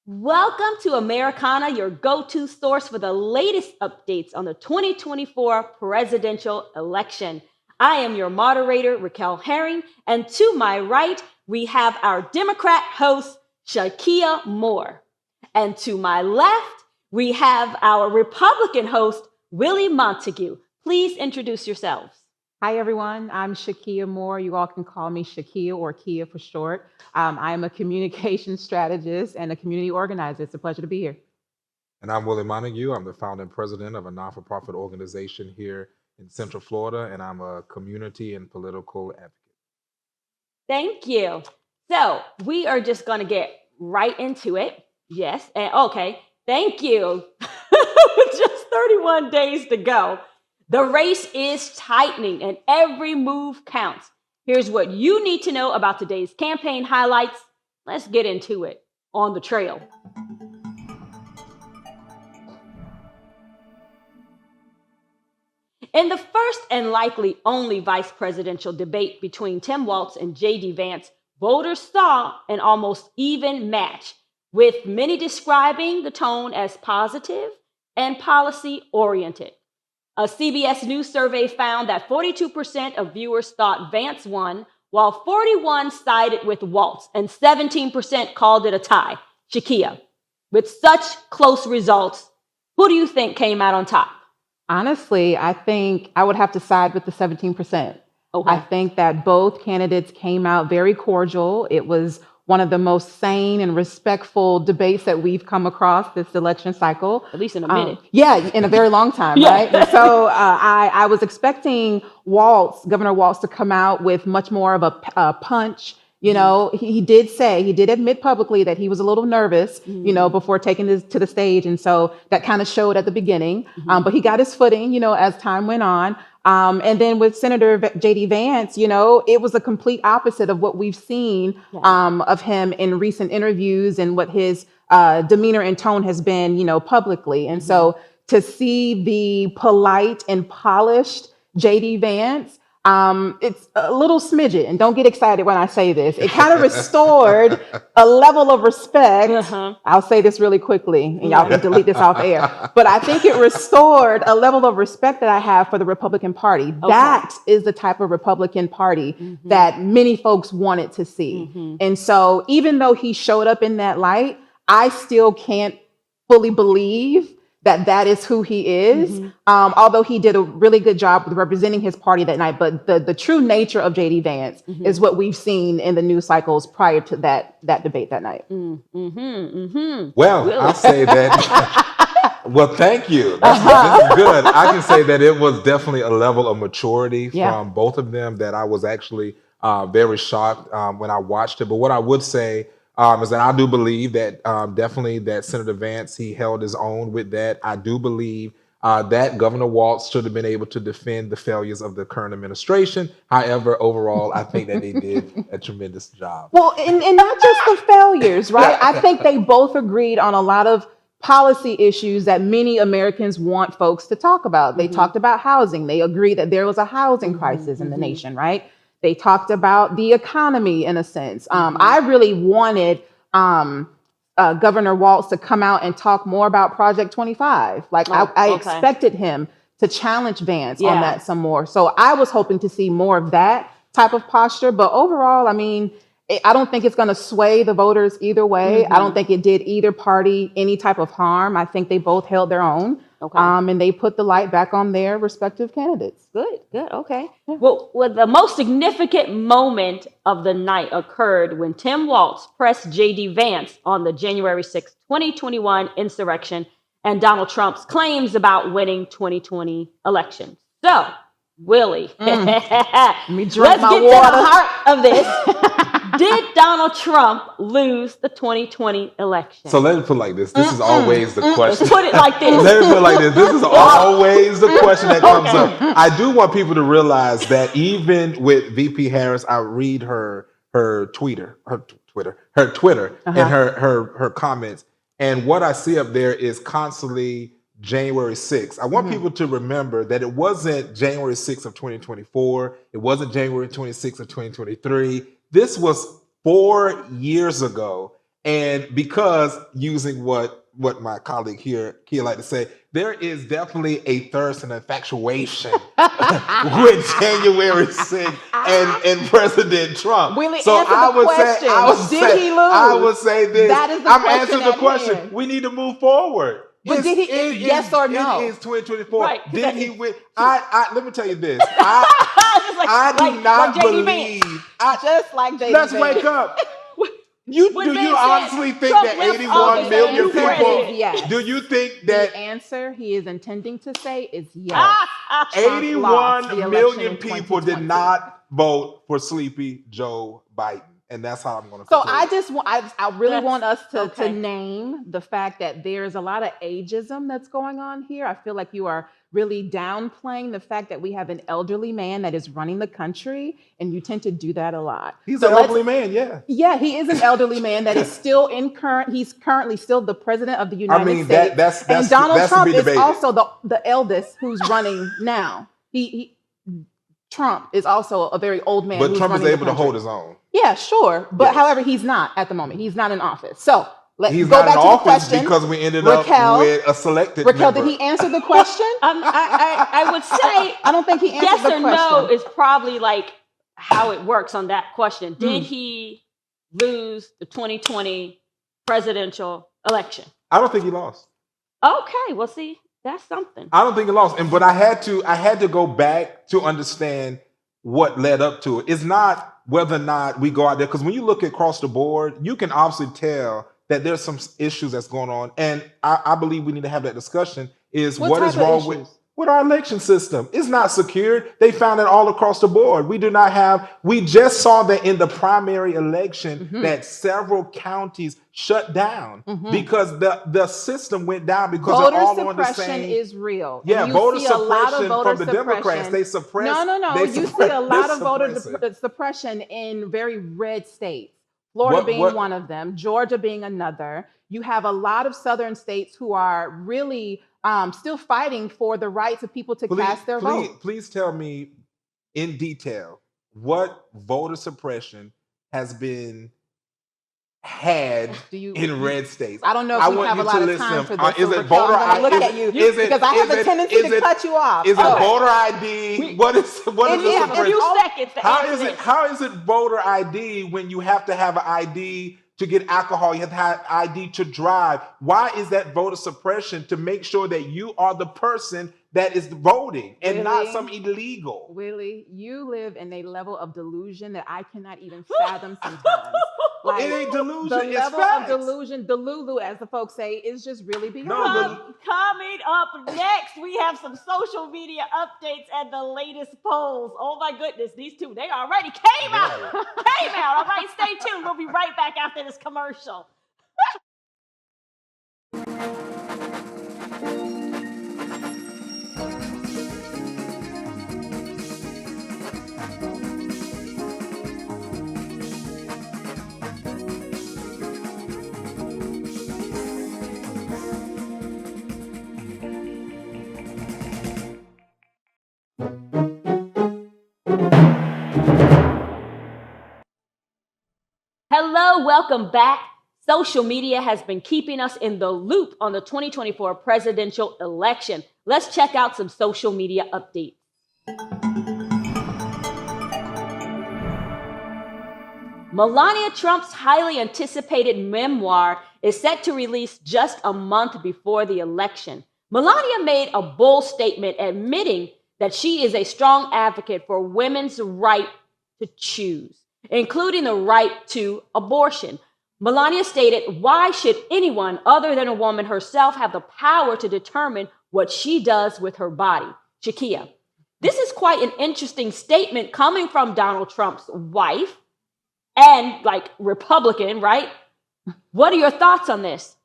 Welcome to Americana, your go-to source for the latest updates on the 2024 presidential election. I am your moderator, Raquel Herring, and to my right, we have our Democrat host, Shakia Moore. And to my left, we have our Republican host, Willie Montague. Please introduce yourselves. Hi, everyone. I'm Shakia Moore. You all can call me Shakia or Kia for short. I am a communication strategist and a community organizer. It's a pleasure to be here. And I'm Willie Montague. I'm the founder and president of a non-for-profit organization here in Central Florida, and I'm a community and political advocate. Thank you. So we are just going to get right into it. Yes. And okay. Thank you. Just 31 days to go. The race is tightening and every move counts. Here's what you need to know about today's campaign highlights. Let's get into it. On the trail. In the first and likely only vice presidential debate between Tim Walz and J.D. Vance, voters saw an almost even match, with many describing the tone as positive and policy-oriented. A CBS News survey found that 42% of viewers thought Vance won, while 41% sided with Walz, and 17% called it a tie. Shakia, with such close results, who do you think came out on top? Honestly, I think I would have to side with the 17%. Okay. I think that both candidates came out very cordial. It was one of the most sane and respectful debates that we've come across this election cycle. At least in a minute. Yeah, in a very long time, Yeah. right? And so I was expecting Governor Walz, to come out with much more of a punch. You know, he did admit publicly that he was a little nervous, you know, before taking this to the stage. And so that kind of showed at the beginning. But he got his footing, you know, as time went on. And then with Senator J.D. Vance, you know, it was a complete opposite of what we've seen of him in recent interviews and what his demeanor and tone has been, you know, publicly. And so to see the polite and polished J.D. Vance, it's a little smidget, and don't get excited when I say this. It kind of restored a level of respect. I'll say this really quickly, and y'all can delete this off air. But I think it restored a level of respect that I have for the Republican Party. Okay. That is the type of Republican Party that many folks wanted to see. And so even though he showed up in that light, I still can't fully believe that is who he is, although he did a really good job with representing his party that night. But the true nature of J.D. Vance is what we've seen in the news cycles prior to that debate that night. Well, really? I'll say that. Well, thank you. This is good. I can say that it was definitely a level of maturity from both of them that I was actually very shocked when I watched it. But what I would say is that I do believe that definitely that Senator Vance, he held his own with that. I do believe that Governor Walz should have been able to defend the failures of the current administration. However, overall, I think that they did a tremendous job. Well, and not just the failures, right? I think they both agreed on a lot of policy issues that many Americans want folks to talk about. They talked about housing. They agreed that there was a housing crisis in the nation, right? They talked about the economy in a sense. I really wanted Governor Walz to come out and talk more about Project 25. Like I expected him to challenge Vance on that some more. So I was hoping to see more of that type of posture. But overall, I mean, I don't think it's going to sway the voters either way. I don't think it did either party any type of harm. I think they both held their own. And they put the light back on their respective candidates. Good. Okay. Yeah. Well, the most significant moment of the night occurred when Tim Walz pressed J.D. Vance on the January 6, 2021 insurrection and Donald Trump's claims about winning 2020 elections. So, Willie, let's get to the heart of this. Did Donald Trump lose the 2020 election? So let me put it like this. This is always the question. Let's put it like this. Let me put it like this. This is always the question. question that comes up. I do want people to realize that even with VP Harris, I read her Twitter, and her comments, and what I see up there is constantly January 6th. I want people to remember that it wasn't January 6th of 2024. It wasn't January 26th of 2023. This was 4 years ago. And because using what my colleague here like to say, there is definitely a thirst and infatuation with January 6th and President Trump. Willie, So answer I the would question. say, Did he lose? I would say this. That is the I'm question answering the at question. hand. We need to move forward. But did he? Yes or no? It is 2024. Right. Did he win? Let me tell you this. I do not believe. Just like JD Let's Vance. wake up. Do you honestly think Trump that left 81 office million and people? president. Yes. Do you think The that answer he is intending to say is yes. 81 the election million in people 2020. did not vote for sleepy Joe Biden? And that's how I'm going to So conclude. I really want us to okay. name the fact that there's a lot of ageism that's going on here. I feel like you are really downplaying the fact that we have an elderly man that is running the country, and you tend to do that a lot. He's an elderly man, yeah. Yeah, he is an elderly man that is still he's currently still the president of the United States. That's and Donald that's Trump to be is debated. also the eldest who's running now. Trump is also a very old man. But who's Trump is running the able to country. hold his own. Yeah, sure. But Yes. however, he's not at the moment. He's not in office. So let's He's go not back in to the office question. because we ended Raquel, up with a selected Raquel, member. did he answer the question? I would say I don't think he answered yes the or question. no is probably like how it works on that question. Did Mm. he lose the 2020 presidential election? I don't think he lost. Okay, well, see, that's something. I don't think he lost. But I had to go back to understand what led up to it. It's not whether or not we go out there, because when you look across the board, you can obviously tell that there's some issues that's going on. And I believe we need to have that discussion is what is type of wrong issues? with our election system. It's not secured. They found it all across the board. We just saw that in the primary election that several counties shut down because the system went down because Voter they're all on the suppression same. is real. Yeah, And you voter see a lot of suppression voter from the Democrats. suppression. They suppress. No. they You see suppress- a lot they're of voter suppressing. suppression in very red states. Florida being one of them, Georgia being another. You have a lot of southern states who are really still fighting for the rights of people to cast their vote. Please tell me in detail what voter suppression has been had in red states. I don't know if we have a lot of time for this. Is so it Raquel, voter I'm ID? gonna look at you because I have a tendency to cut you off. Is it voter ID? What is the A suppression? few seconds to How answer is it? this. How is it voter ID when you have to have an ID to get alcohol? You have to have ID to drive. Why is that voter suppression? To make sure that you are the person that is voting and not some illegal. Willie, you live in a level of delusion that I cannot even fathom sometimes. Like, It ain't delusion. the It's level facts. of delusion, delulu, as the folks say, is just really beyond. No, Coming up next, we have some social media updates and the latest polls. Oh my goodness, these two, they already came out. Came out. All right, stay tuned. We'll be right back after this commercial. Hello, welcome back. Social media has been keeping us in the loop on the 2024 presidential election. Let's check out some social media updates. Melania Trump's highly anticipated memoir is set to release just a month before the election. Melania made a bold statement admitting that she is a strong advocate for women's right to choose, including the right to abortion. Melania stated, "Why should anyone other than a woman herself have the power to determine what she does with her body?" Shakia. This is quite an interesting statement coming from Donald Trump's wife and like Republican, right? What are your thoughts on this?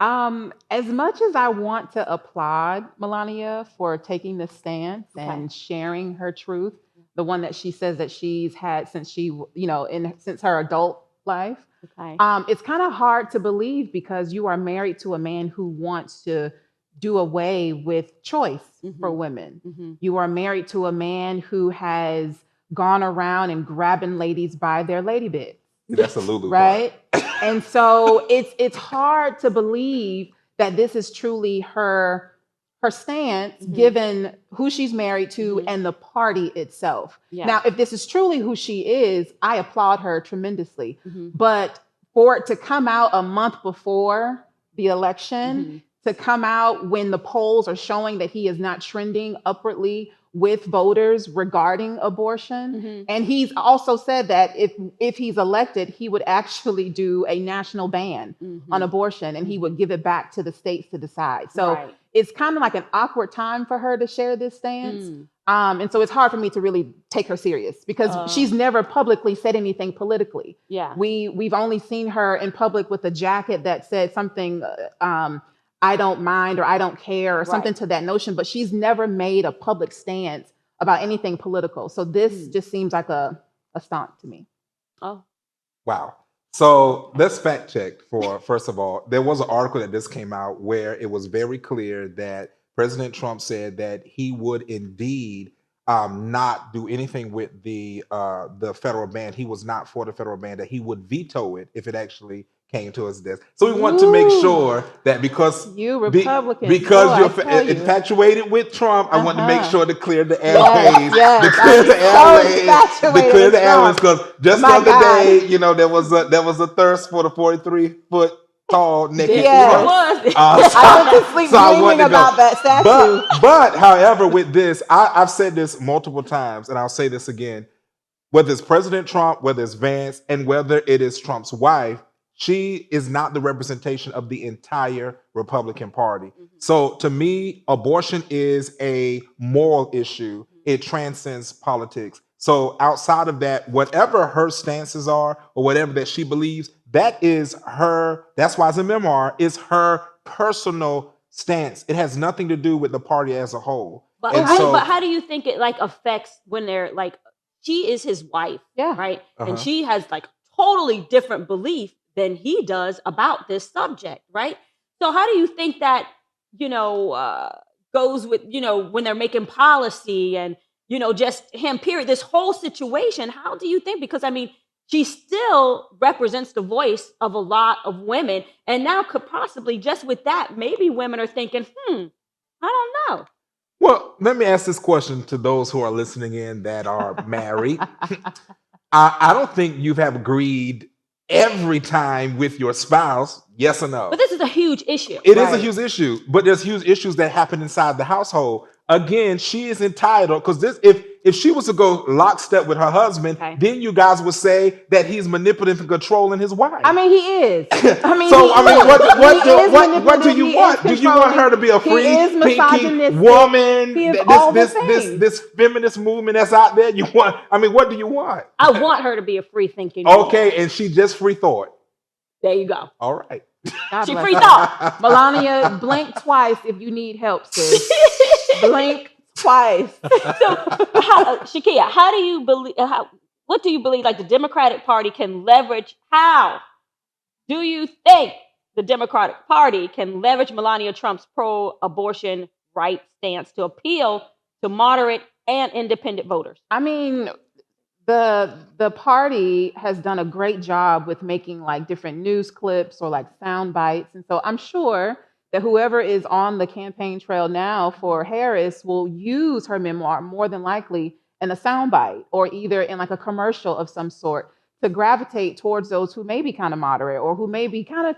As much as I want to applaud Melania for taking this stance Okay. and sharing her truth, the one that she says that she's had since since her adult life, Okay. it's kind of hard to believe because you are married to a man who wants to do away with choice for Mhm. women. Mhm. You are married to a man who has gone around and grabbing ladies by their lady bits, That's a Lulu part. right? And so it's hard to believe that this is truly her stance, Mhm. given who she's married to Mhm. and the party itself. Yeah. Now, if this is truly who she is, I applaud her tremendously. Mhm. But for it to come out a month before the election, Mhm. to come out when the polls are showing that he is not trending upwardly with voters regarding abortion. Mhm. And he's also said that if he's elected, he would actually do a national ban on Mhm. abortion and he would give it back to the states to decide. So Right. it's kind of like an awkward time for her to share this stance. Mm. And so it's hard for me to really take her serious because she's never publicly said anything politically. Yeah. We've only seen her in public with a jacket that said something, I don't mind or I don't care or something Right. to that notion, but she's never made a public stance about anything political. So this just seems like a stunt to me. Oh. Wow. So let's fact check for first of all. There was an article that just came out where it was very clear that President Trump said that he would indeed not do anything with the federal ban. He was not for the federal ban. That he would veto it if it actually came to his desk. So we want to make Ooh. sure that because You Republicans, because boy, you're I tell you. infatuated with Trump, I want to make Uh-huh. sure to clear the Yes, airways, yes. to clear I'm the so airways, to infatuated clear with the airways, Trump. because just My the other God. day, there was a thirst for the 43-foot tall naked Yes. There Trump. was. I went to sleep So I dreaming wanted to go. about that statue. But however, with this, I've said this multiple times, and I'll say this again. Whether it's President Trump, whether it's Vance, and whether it is Trump's wife, she is not the representation of the entire Republican Party. So to me, abortion is a moral issue. It transcends politics. So outside of that, whatever her stances are or whatever that she believes, that is her, that's why it's a memoir, is her personal stance. It has nothing to do with the party as a whole. But And so, how do you think it like affects when they're like she is his wife, Yeah. right? And Uh-huh. she has like totally different belief than he does about this subject, right? So how do you think that goes with when they're making policy and just him period this whole situation? How do you think? Because I mean she still represents the voice of a lot of women, and now could possibly just with that maybe women are thinking, I don't know. well, let me ask this question to those who are listening in that are married. I don't think you have agreed every time with your spouse, yes or no. But this is a huge issue. It is a Right. huge issue, but there's huge issues that happen inside the household. Again, she is entitled because this if she was to go lockstep with her husband, Okay. then you guys would say that he's manipulative and controlling his wife. I mean, he is. I mean, So he I mean, is. what He is do manipulative, you he want? is Do you want her to be a controlling, he is free thinking misogynistic, woman? he is all the things. This feminist movement that's out there. You want? I mean, what do you want? I want her to be a free thinking woman. Okay, and she just free thought. There you go. All right. God She bless free her. thought. Melania, blink twice if you need help, sis. Blink twice. So, Shakia, how do you believe? What do you believe? Like the Democratic Party can leverage? How do you think the Democratic Party can leverage Melania Trump's pro-abortion rights stance to appeal to moderate and independent voters? I mean, the party has done a great job with making like different news clips or like sound bites, and so I'm sure that whoever is on the campaign trail now for Harris will use her memoir more than likely in a soundbite or either in like a commercial of some sort to gravitate towards those who may be kind of moderate or who may be kind of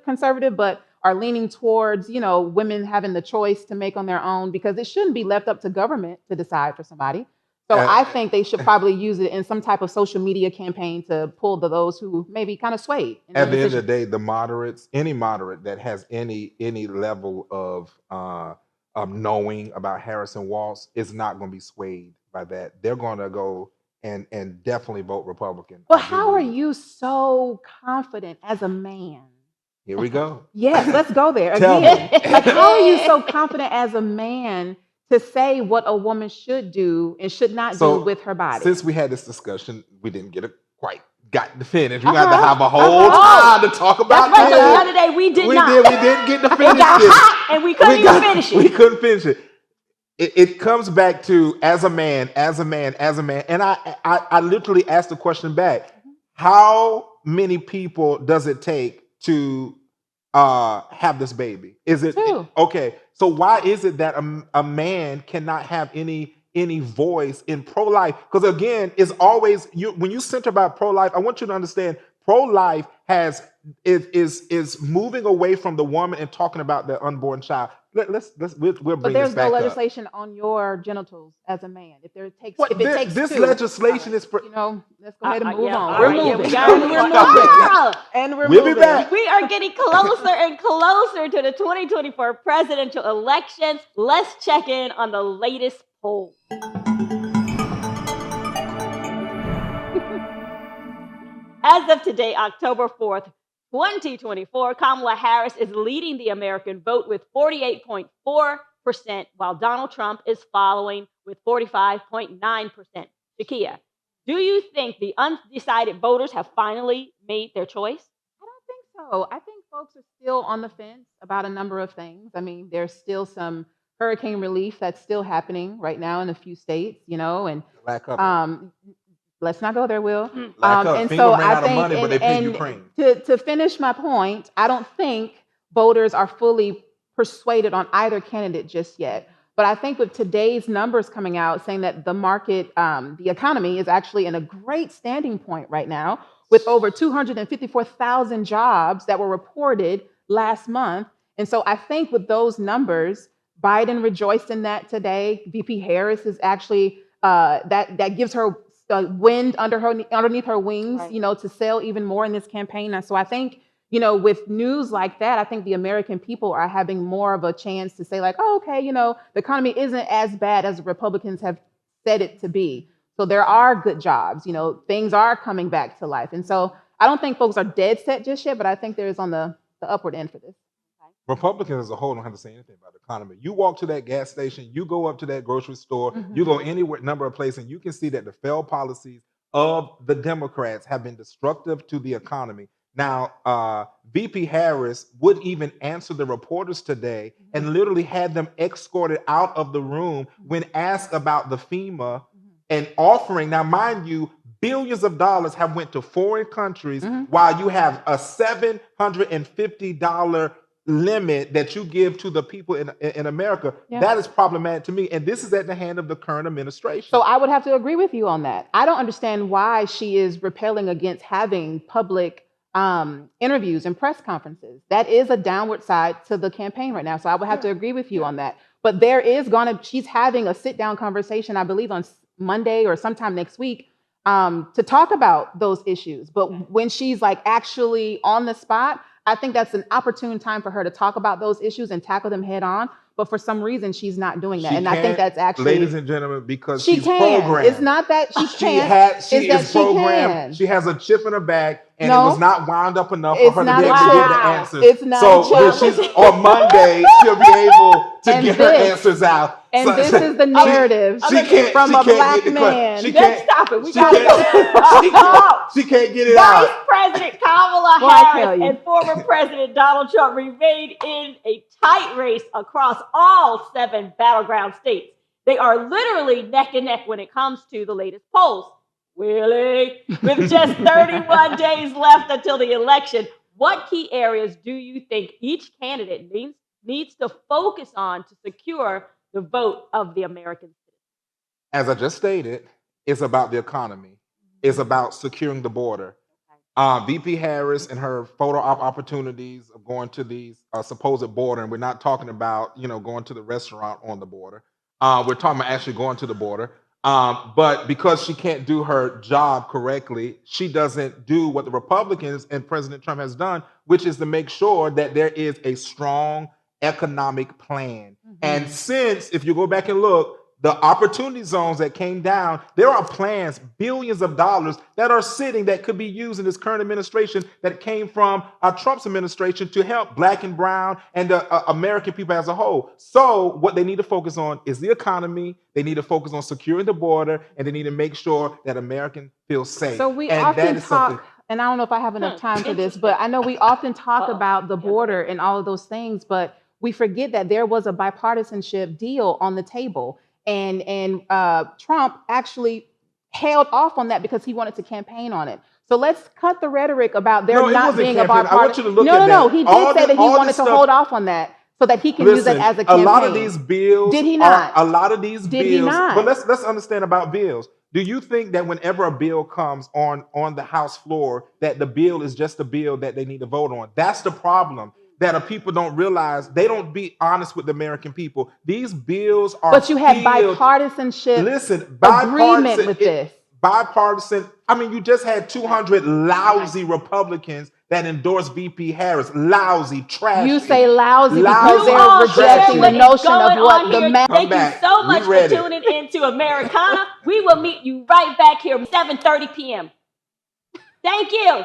conservative, but are leaning towards, women having the choice to make on their own because it shouldn't be left up to government to decide for somebody. So I think they should probably use it in some type of social media campaign to pull those who may be kind of swayed. At the end of the day, the moderates, any moderate that has any level of knowing about Harrison Waltz is not going to be swayed by that. They're going to go and definitely vote Republican. But how are you so confident as a man Here we go. Yes, let's go there Tell again. me. Like, how are you so confident as a man to say what a woman should do and should not do So with her body? since we had this discussion, we didn't get it quite got to finish. We got to Uh-huh. have a whole Uh-huh. time to talk That's about right, 'cause the this. other day we did We not. did. We didn't get to It finish got this. hot and we couldn't even finish We it. couldn't finish it. It comes back to as a man, and I literally asked the question back: how many people does it take to have this baby? Is it Two. okay? So why is it that a man cannot have any voice in pro life? Because again, it's always you when you center about pro life. I want you to understand pro life is moving away from the woman and talking about the unborn child. We'll But bring there's this no back up. legislation on your genitals as a man. If there takes, What if it takes this two, legislation is. you know, let's go ahead and move Yeah, on. all We're right, yeah, moving. we gotta move We're on. moving. Ah! And we're We'll be moving. back. We are getting closer and closer to the 2024 presidential elections. Let's check in on the latest poll. As of today, October 4th, 2024, Kamala Harris is leading the American vote with 48.4%, while Donald Trump is following with 45.9%. Shakia, do you think the undecided voters have finally made their choice? I don't think so. I think folks are still on the fence about a number of things. I mean, there's still some hurricane relief that's still happening right now in a few states, you know, and Lack of it. let's not go there, Will. Lack of And FEMA so ran I out of think, money, but they paid and Ukraine. to finish my point, I don't think voters are fully persuaded on either candidate just yet. But I think with today's numbers coming out saying that the market, the economy is actually in a great standing point right now with over 254,000 jobs that were reported last month. And so I think with those numbers, Biden rejoiced in that today. VP Harris is actually that gives her wind underneath her wings, Right. you know, to sell even more in this campaign. And so I think, you know, with news like that, I think the American people are having more of a chance to say like, oh, okay, you know, the economy isn't as bad as the Republicans have said it to be. So there are good jobs, you know, things are coming back to life. And so I don't think folks are dead set just yet, but I think there is on the upward end for this. Republicans as a whole don't have to say anything about the economy. You walk to that gas station, you go up to that grocery store, you go anywhere, number of places, and you can see that the failed policies of the Democrats have been destructive to the economy. Now, VP Harris would even answer the reporters today and literally had them escorted out of the room when asked about the FEMA and offering. Now, mind you, billions of dollars have went to foreign countries while you have a $750 limit that you give to the people in America. Yeah. That is problematic to me. And this is at the hand of the current administration. So I would have to agree with you on that. I don't understand why she is repelling against having public interviews and press conferences. That is a downward side to the campaign right now. So I would have to agree with you on that. But there is she's having a sit down conversation, I believe on Monday or sometime next week to talk about those issues. But when she's like actually on the spot, I think that's an opportune time for her to talk about those issues and tackle them head on. But for some reason, she's not doing that. She And I think can't, that's actually, ladies and gentlemen, because she she's can. programmed. It's not that she can't. She it's that is she programmed. can. She has a chip in her back, and No. it was not wound up enough It's for her to not be a able to get the chip. answers. It's not so a chip. when she's on Monday, she'll be able to And get her this- answers out. And So- this is the narrative She can't from she a can't black get the man. She Let's can't stop it. We she gotta can't- she can't get it Vice out. President Kamala Well, I tell Harris you. and former President Donald Trump remain in a tight race across all 7 battleground states. They are literally neck and neck when it comes to the latest polls. Willie, with just 31 days left until the election, what key areas do you think each candidate needs to focus on to secure the vote of the American citizen? As I just stated, it's about the economy. It's about securing the border. VP Harris and her photo op opportunities of going to these supposed border, and we're not talking about going to the restaurant on the border. We're talking about actually going to the border. But because she can't do her job correctly, she doesn't do what the Republicans and President Trump has done, which is to make sure that there is a strong economic plan. And since, if you go back and look, the opportunity zones that came down, there are plans, billions of dollars that are sitting that could be used in this current administration that came from Trump's administration to help black and brown and the American people as a whole. So what they need to focus on is the economy. They need to focus on securing the border, and they need to make sure that Americans feel safe. So we and often that is something. talk, and I don't know if I have enough time for this, but I know we often talk about the border and all of those things, but we forget that there was a bipartisanship deal on the table. And Trump actually held off on that because he wanted to campaign on it. So let's cut the rhetoric about there No, it not wasn't being a campaign. I want you to bipartisan. look No, at no, no. that. He All did say this- that he all wanted this to stuff- hold off on that so that he can use Listen, it as a a campaign. lot of these bills Did he are not? a lot of these Did he bills. not? But let's understand about bills. Do you think that whenever a bill comes on the House floor, that the bill is just a bill that they need to vote on? That's the problem. That people don't realize. They don't be honest with the American people. These bills are. But you had filled- bipartisanship Listen, agreement with this. bipartisan. I mean, you just had 200 lousy Republicans that endorsed VP Harris. Lousy, trashy. You say lousy Lousy. because You they're all rejecting share the what is notion going of what on the here. man. Thank back. you so We much for ready. tuning into Americana. We will meet you right back here 7:30 p.m. Thank you.